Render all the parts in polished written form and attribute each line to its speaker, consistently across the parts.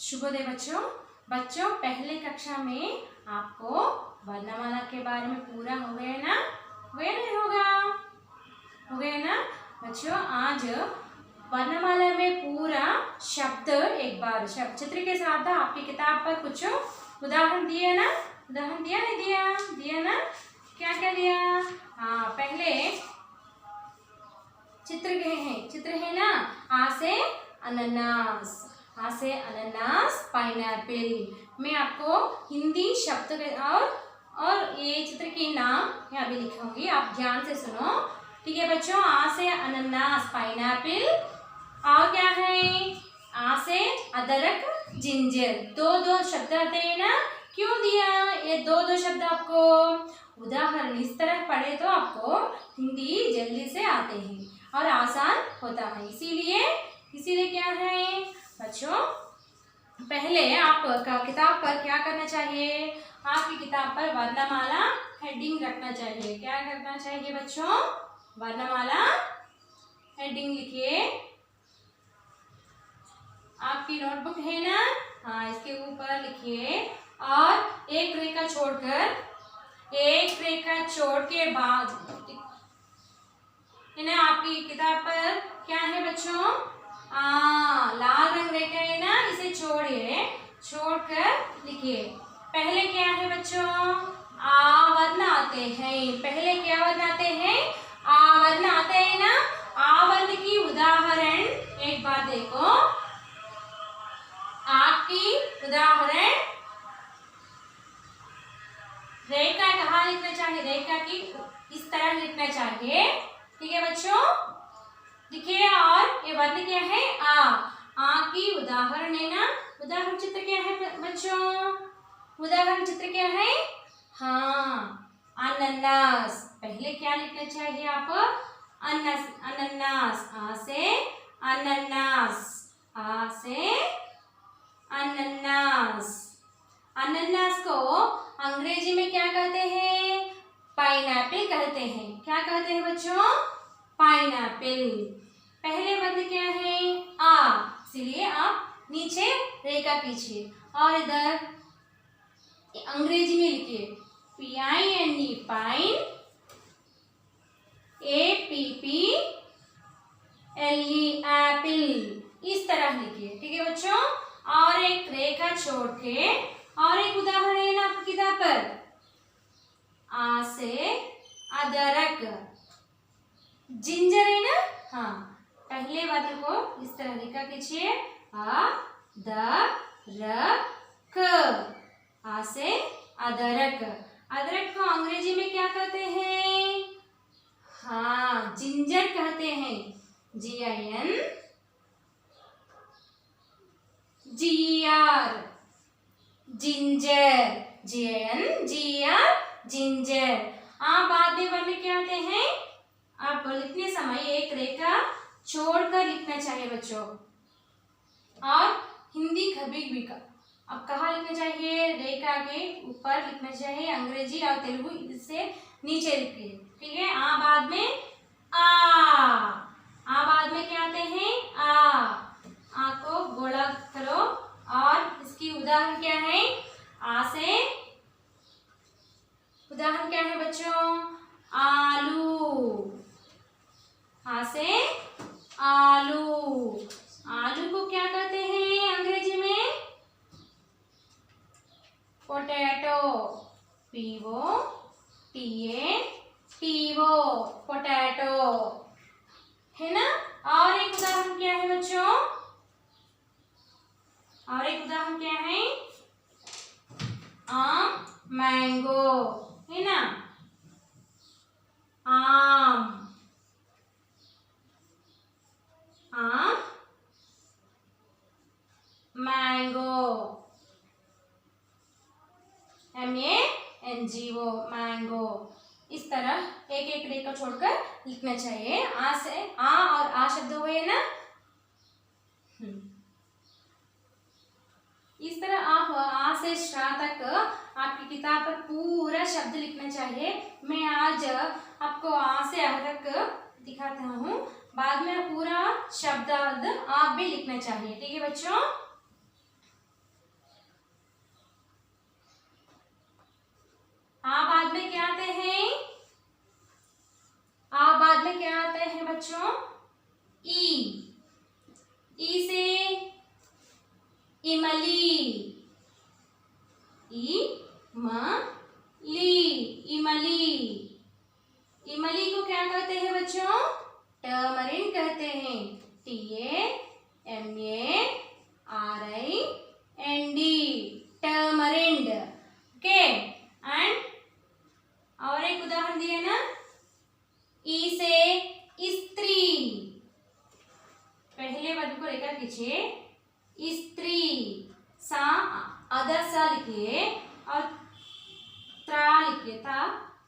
Speaker 1: शुभोदय बच्चों। बच्चों पहले कक्षा में आपको वर्णमाला के बारे में पूरा हो गया ना? हो गया नहीं होगा? हो गया ना बच्चों? आज वर्णमाला में पूरा शब्द एक बार शब्द चित्र के साथ आपकी किताब पर कुछ उदाहरण दिए ना? उदाहरण दिया नहीं दिया? दिया ना? क्या क्या दिया? हाँ, पहले चित्र है ना? आ से अनानास, आ से अनानास, पाइनएप्पल। मैं आपको हिंदी शब्द और ये चित्र के नाम मैं अभी लिखूंगी, आप ध्यान से सुनो, ठीक है बच्चों? आ से अनानास, पाइनएप्पल। और क्या है? आ से अदरक, जिंजर। दो शब्द आते हैं ना? क्यों दिया ये दो शब्द आपको? उदाहरण इस तरह पढ़े तो आपको हिंदी जल्दी से आते हैं और आसान होता है। इसीलिए क्या है बच्चों, पहले आपका किताब पर क्या करना चाहिए? आपकी किताब पर वर्णमाला हेडिंग रखना चाहिए। क्या करना चाहिए बच्चों? वर्णमाला हेडिंग लिखिए। आपकी नोटबुक है ना? हाँ, इसके ऊपर लिखिए और एक रेखा छोड़ के बाद है ना? आपकी किताब पर क्या है बच्चों? लाल रंग रेखा है ना? इसे छोड़कर लिखिए। पहले क्या है बच्चों? आ वर्ण आते हैं। पहले क्या वर्ण आते हैं? आ वर्ण आते हैं ना? आ वर्ण की उदाहरण एक बार देखो। आपकी उदाहरण रेखा कहाँ लिखना चाहिए? रेखा की इस तरह लिखना चाहिए, ठीक है बच्चों? लिखिए। और ये वर्ण क्या है? आ की उदाहरण है ना? उदाहरण चित्र क्या है बच्चों? उदाहरण चित्र क्या है? हाँ, अनानास। पहले क्या लिखना चाहिए आप? अनानास। आ से अनानास, आ से अनानास। अनानास को अंग्रेजी में क्या कहते हैं? पाइनएप्पल कहते हैं। क्या कहते हैं बच्चों? पाइनएप्पल। पहले वर्ण क्या है? आ, इसलिए आप नीचे रेखा खींचिए और इधर अंग्रेजी में लिखिए PINE, पाइन, APPLE, एप्पल। इस तरह लिखिए, ठीक है बच्चों? और एक रेखा छोड़ के और एक उदाहरण है ना आपकी किताब पर? आ से अदरक, जिंजर है ना? हाँ, पहले वर्ण को इस तरह रेखा खींचिए। आ से अदरक। अदरक को अंग्रेजी में क्या कहते हैं? हाँ, जिंजर कहते हैं। GINGER, ginger. GINGER, ginger. बाद में वर्ण क्या आते हैं? आप लिखने समय एक रेखा छोड़कर लिखना चाहिए बच्चों। और हिंदी कभी भी अब कहाँ लिखना चाहिए? रेखा के ऊपर लिखना चाहिए। अंग्रेजी और तेलुगु इससे नीचे लिखिए, ठीक है? बाद में बाद में क्या आते हैं? आ को गोला करो और इसकी उदाहरण क्या है? आ से उदाहरण क्या है बच्चों? आलू। आ से आलू। आलू को क्या कहते हैं अंग्रेजी में? पोटैटो। POTATO, पोटैटो, है ना? और एक उदाहरण क्या है बच्चों? और एक उदाहरण क्या है? आम, मैंगो, है ना? आम, मैंगो, MANGO, मैंगो। इस तरह एक रेखा छोड़कर लिखना चाहिए। आ से और आ शब्द हुए ना? इस तरह आप आ से श्रा तक आपकी किताब पर पूरा शब्द लिखना चाहिए। मैं आज आपको आ से आ तक दिखाता हूँ, बाद में पूरा शब्द आप भी लिखना चाहिए, ठीक है बच्चों? आ बाद में क्या आते हैं? आ बाद में क्या आते हैं बच्चों? ई। ई से इमली, इमली। इमली को क्या कहते हैं बच्चों? टर्मरिन कहते हैं। TAMARIND, टर्मरिंड। ओके। एंड और एक उदाहरण दिए ना, ई से स्त्री। पहले वर्ड को रेखा खींचिए, स्त्री। सा अदर सा लिखिए और त्रा लिखिए था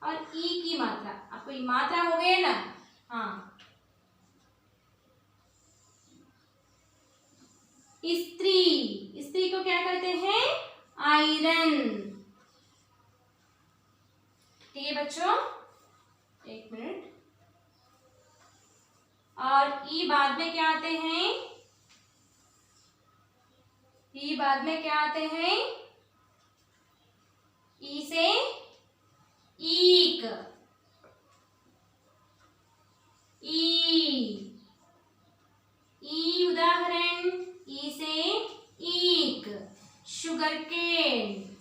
Speaker 1: और ई की मात्रा, आपको ई मात्रा हो गई ना? हाँ। स्त्री, स्त्री को क्या कहते हैं? आयरन। ठीक है बच्चों, एक मिनट। और ई बाद में क्या आते हैं? ई बाद में क्या आते हैं? ई से ईक, ई उदाहरण, ई से ईक, शुगर केन।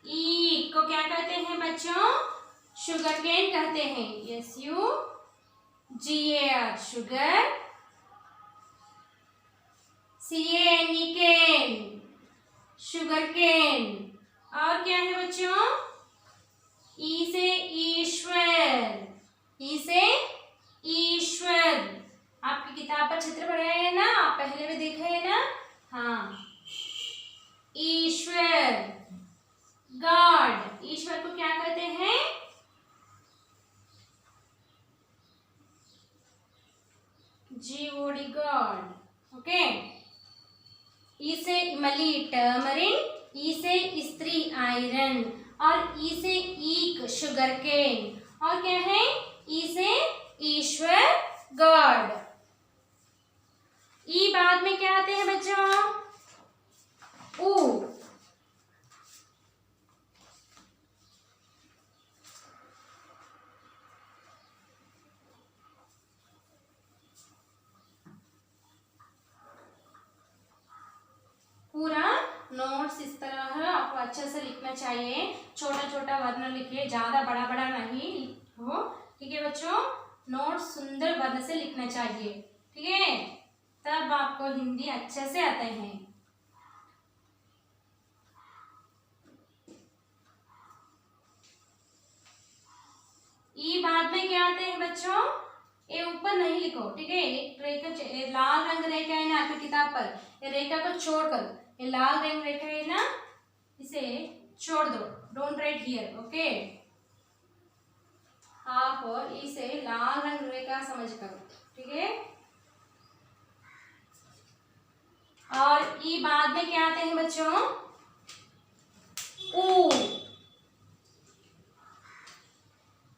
Speaker 1: ईक को क्या कहते हैं बच्चों? शुगर केन कहते हैं। SUGAR, sugar. CANE, केन, शुगर केन। और क्या है बच्चों? ई से ईश्वर, ई से ईश्वर। आपकी किताब पर चित्र बनाया है ना, आप पहले भी देखे है ना? हाँ, ईश्वर। गॉड, ईश्वर को क्या कहते हैं? GOD, God. ओके। ई से इमली, टर्मरिन। ई से स्त्री, आयरन। और ई से ईक, शुगर केन। और क्या है? ई से ईश्वर, गॉड। ई बाद में क्या आते हैं बच्चों? ऊ। पूरा नोट्स इस तरह है, आपको अच्छे से लिखना चाहिए। छोटा छोटा वर्ण लिखिए, ज्यादा बड़ा बड़ा नहीं हो। ठीक है बच्चों, नोट्स सुंदर वर्ण से लिखना चाहिए। ठीक है, तब आपको हिंदी अच्छे से आते हैं। ई बाद में क्या आते हैं बच्चों? ये ऊपर नहीं लिखो, ठीक है? एक रेखा, लाल रंग रेखा है ना आपकी किताब पर, ये रेखा को छोड़कर, ये लाल रंग रेखा है ना, इसे छोड़ दो। Don't write here, okay? आप और इसे लाल रंग रेखा समझ कर, ठीक है? और ई बाद में क्या आते हैं बच्चों? ऊ।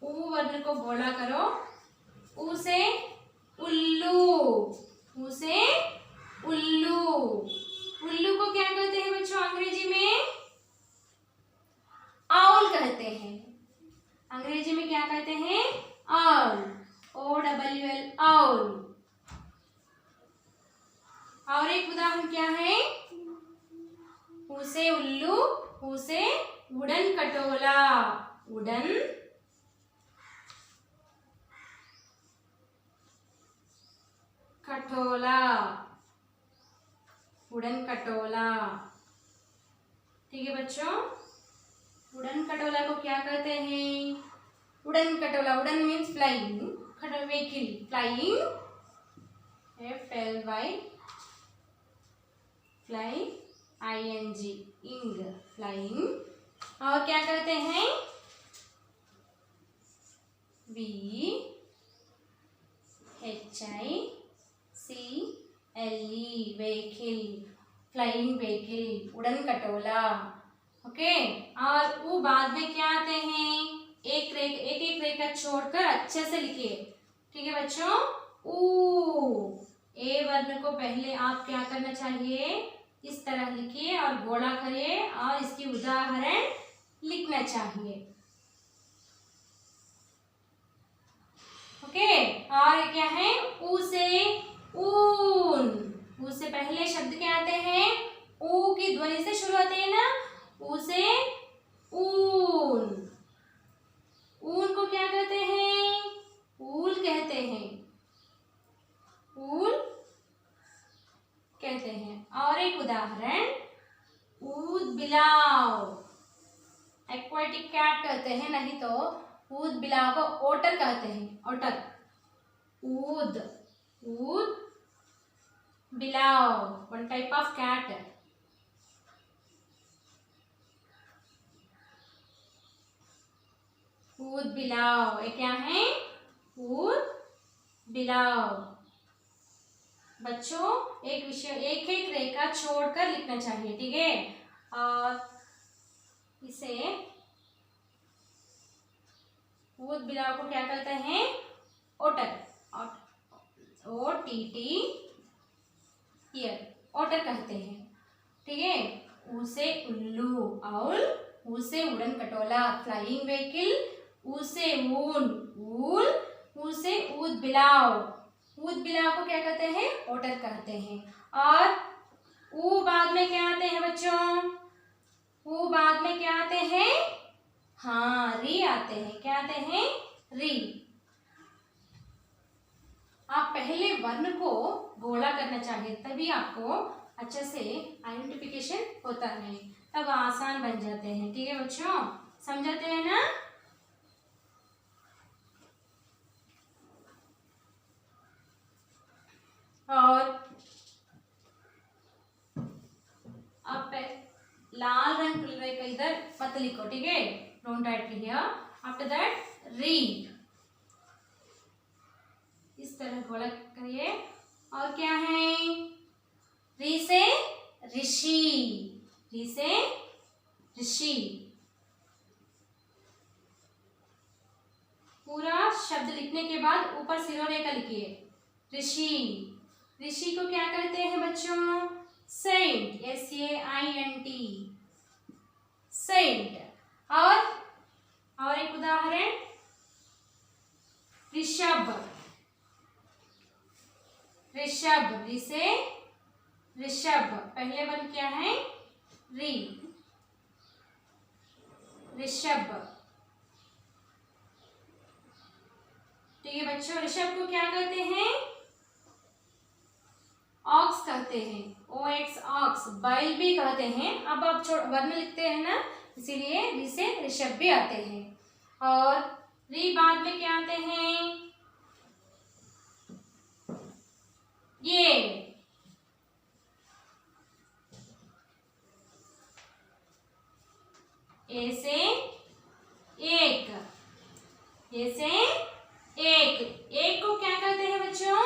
Speaker 1: ऊ वर्ण को गोला करो। ऊ से उल्लू, ऊ से उल्लू। उल्लू को क्या कहते हैं बच्चों अंग्रेजी में? आउल कहते हैं। अंग्रेजी में क्या कहते हैं? Owl, OWL, owl. और एक उदाहरण क्या है? ऊ से उल्लू, ऊ से वुडन कटोला, वुडन कटोला, वुडन कटोला। ठीक है बच्चों, वुडन कटोला को क्या कहते हैं? वुडन कटोला, wooden means flying, vehicle, flying, FLY, flying, ING, ing, flying. और क्या कहते हैं? VHICLE, vehicle, flying vehicle, wooden कटोला। ओके। और वो बाद में क्या आते हैं? एक एक रेखा छोड़कर अच्छे से लिखिए। ठीक है बच्चों? ऊ, ए वर्ण को पहले आप क्या करना चाहिए? इस तरह लिखिए और गोला करिए और इसकी उदाहरण लिखना चाहिए। ओके। और क्या है, ऊ से ऊन, ऊ से पहले शब्द क्या आते हैं, ऊ की ध्वनि से शुरू होते हैं ना, ऊ से ऊन। ऊन को क्या कहते हैं, ऊल कहते हैं, ऊल कहते हैं। और एक उदाहरण, ऊद बिलाव, एक्वाटिक कैट कहते हैं, नहीं तो ऊद बिलाव को ओटर कहते हैं, ओटर। ऊद, ऊद बिलाव, वन टाइप ऑफ कैट। ऊद बिलाव, ये क्या है, ऊद बिलाव। बच्चों एक विषय एक एक रेखा छोड़कर लिखना चाहिए, ठीक है। और इसे ऊद बिलाव को क्या कहते हैं, ओटर, OTT ओटर कहते हैं, ठीक है। ऊ से उल्लू, औल, ऊ से उड़न खटोला फ्लाइंग व्हीकल, ऊ से ऊन ऊल, ऊ से ऊद बिलाव, ऊद बिलाव को क्या कहते हैं, ओटर कहते हैं। और ऊ बाद में क्या आते हैं बच्चों, ऊ बाद में क्या आते हैं, हाँ री आते हैं, क्या आते हैं, री। आप पहले वर्ण को गोला करना चाहिए, तभी आपको अच्छे से आइडेंटिफिकेशन होता है, तब आसान बन जाते हैं, ठीक है बच्चों, समझाते हैं ना। और अब लाल रंग का इधर मत लिखो, ठीक है, don't write here. After that read, इस तरह गोला करिए। और क्या है, री से ऋषि, री से ऋषि। पूरा शब्द लिखने के बाद ऊपर सिरोरेखा लिखिए, ऋषि। ऋषि को क्या कहते हैं बच्चों, सेंट, SAINT, सेंट। और एक उदाहरण, ऋषभ, ऋषभ, री से ऋषभ, पहले वन क्या है, री, ऋषभ, ठीक है बच्चों। ऋषभ को क्या कहते हैं, ऑक्स कहते हैं, OX ऑक्स, बैल भी कहते हैं। अब आप वर्ण लिखते हैं ना, इसीलिए री से ऋषभ भी आते हैं। और री बाद में क्या आते हैं, ये ए से एक, ए से एक, एक को क्या कहते हैं बच्चों,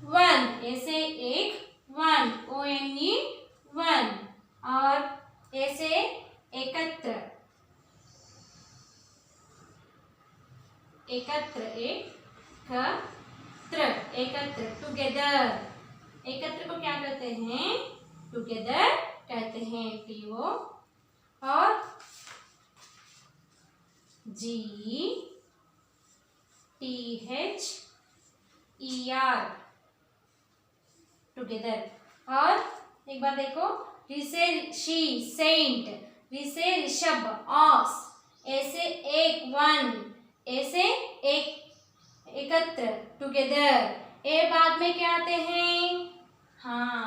Speaker 1: वन, ए से एक, वन, ONE, वन। और ए से एकत्र, एकत्र, एकत्र, टुगेदर। एकत्र को क्या कहते हैं, टुगेदर कहते हैं, TO। और GTHER, टुगेदर। और एक बार देखो, री से शी, सेंट, री से ऋषभ, ऑक्स, ए से एक, वन, ए से एक, एकत्र, टुगेदर। ए बाद में क्या आते हैं, हाँ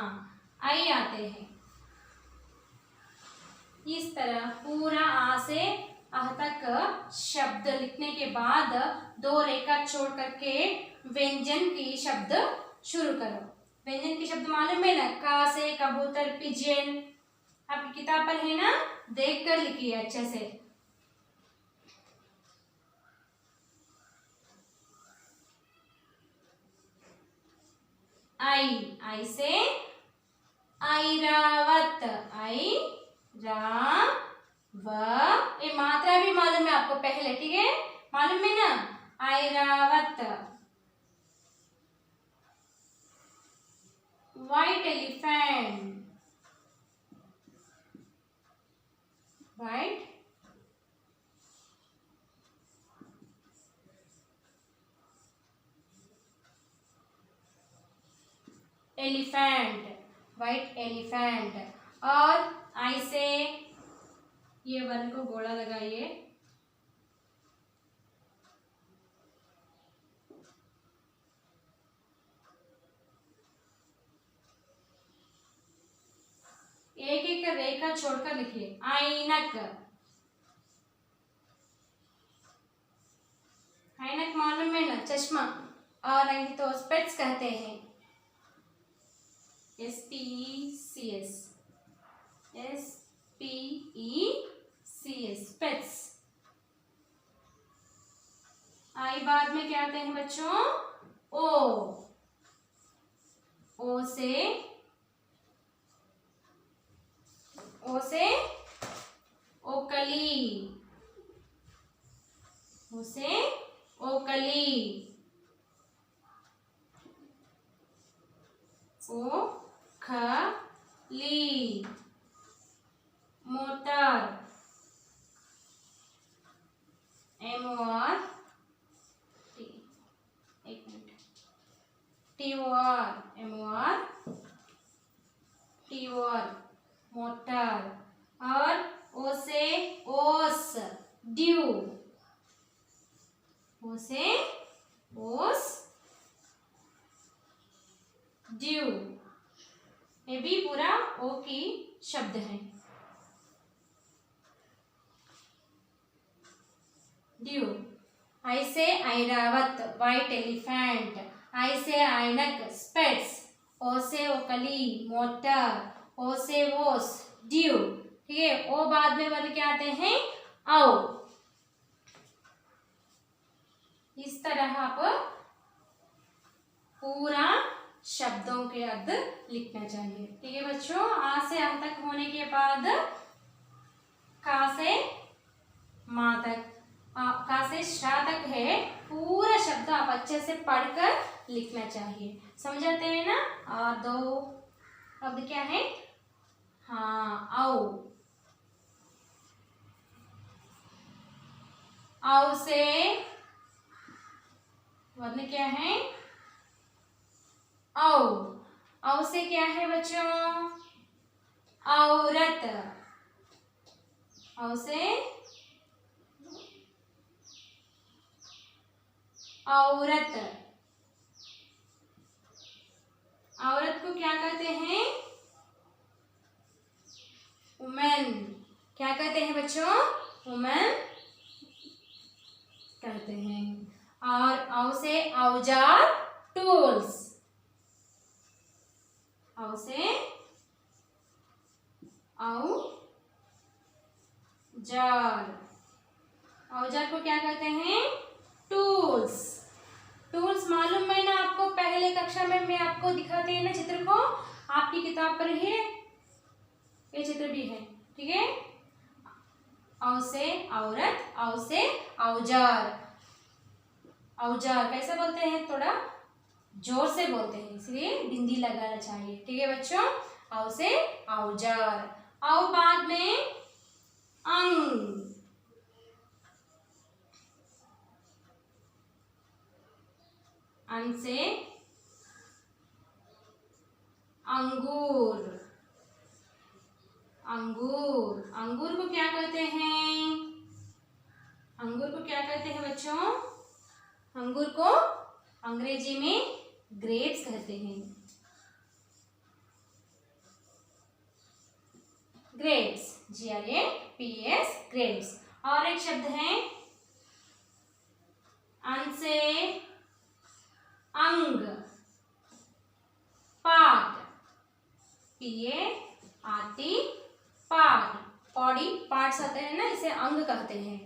Speaker 1: आई आते हैं। इस तरह पूरा आ से आह तक शब्द लिखने के बाद दो रेखा छोड़ करके व्यंजन की शब्द शुरू करो। व्यंजन के शब्द मालूम है ना, का से कबूतर, पिजन, आपकी किताब पर है ना, देख कर लिखिए अच्छे से। आई से ऐरावत, ये मात्रा भी मालूम है आपको पहले, ठीक है, मालूम है ना, Airavat. White elephant, white elephant, white elephant. और आई से ये वर्ण को गोला लगाइए, एक एक रेखा छोड़कर लिखिए। ऐनक, ऐनक मालूम है ना, चश्मा, और नहीं तो स्पेक्स कहते हैं, SPECS, SPECS, स्पेक्स। आई बाद में क्या आते हैं बच्चों? ओ से ओकली, ओ से ओकली, ओखली, मोटर, MOR, एक minute, TOR, MOR, TOR, motor. और ओ से ओस, ड्यू, ओ से ओस, ड्यू। ये भी पूरा ओ की शब्द है। ड्यू। आई से ऐरावत, व्हाइट एलिफेंट। आई से ऐनक, स्पेक्स। ओ से ओकली, मोटर। ओ से ओस, ड्यू। ठीक है, ओ बाद में वर्ण क्या आते हैं? औ। इस तरह आप पूरा शब्दों के अर्थ लिखना चाहिए। ठीक है बच्चों, आ से आ तक होने के बाद का से मा तक, का से शा तक है, पूरा शब्द आप अच्छे से पढ़कर लिखना चाहिए। समझाते हैं ना? और दो शब्द क्या है? हाँ, औ। औ से वर्ण क्या है? औ। औ से क्या है बच्चों? औरत। औ से औरत। औरत को क्या कहते हैं? वुमेन। क्या कहते हैं बच्चों? वुमेन कहते हैं। और औ से औजार, टूल्स। औ से औजार। औजार को क्या कहते हैं? टूल्स। टूल्स मालूम है ना आपको? पहले कक्षा में मैं आपको दिखाते हैं ना चित्र को, आपकी किताब पर है, ये चित्र भी है। ठीक है, औ से औरत, औ से औजार। औजार कैसे बोलते हैं? थोड़ा जोर से बोलते हैं, इसलिए बिंदी लगाना चाहिए। ठीक है बच्चों, औ से औजार। औ बाद में अंग। अंग से अंगूर। अंगूर। अंगूर को क्या कहते हैं? अंगूर को क्या कहते हैं बच्चों? अंगूर को अंग्रेजी में ग्रेप्स कहते हैं। Grapes, GRAPS, grapes. और एक शब्द है अन से अंग, part, PART, part. Body parts आते हैं ना, इसे अंग कहते हैं।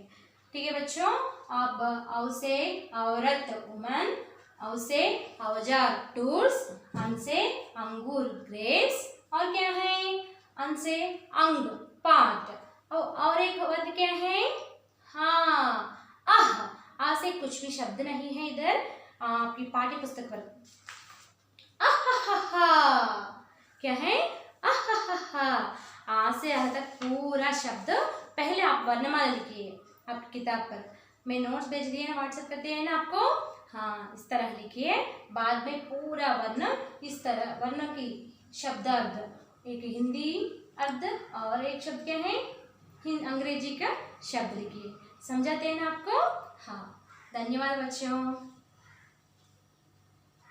Speaker 1: ठीक है बच्चों, अब औ से औरत, वुमन। औ से औजार, टूल्स। अन से अंगूर, ग्रेप्स। और क्या है? अन से अंग, पार्ट। और एक वर्ड क्या है? हाँ, आह। आ से कुछ भी शब्द नहीं है इधर आपकी पाठ्य पुस्तक पर। आहा, क्या है? आहा। आ से आ तक पूरा शब्द पहले आप वर्णमाला लिखिए आपकी किताब पर। मैं नोट्स भेज दिए ना, व्हाट्सएप करते हैं ना आपको। हाँ, इस तरह लिखिए, बाद में पूरा वर्ण इस तरह, वर्ण की शब्दार्थ, एक हिंदी अर्थ और एक शब्द क्या है अंग्रेजी का शब्द लिखिए। समझाते हैं ना आपको। हाँ, धन्यवाद बच्चों।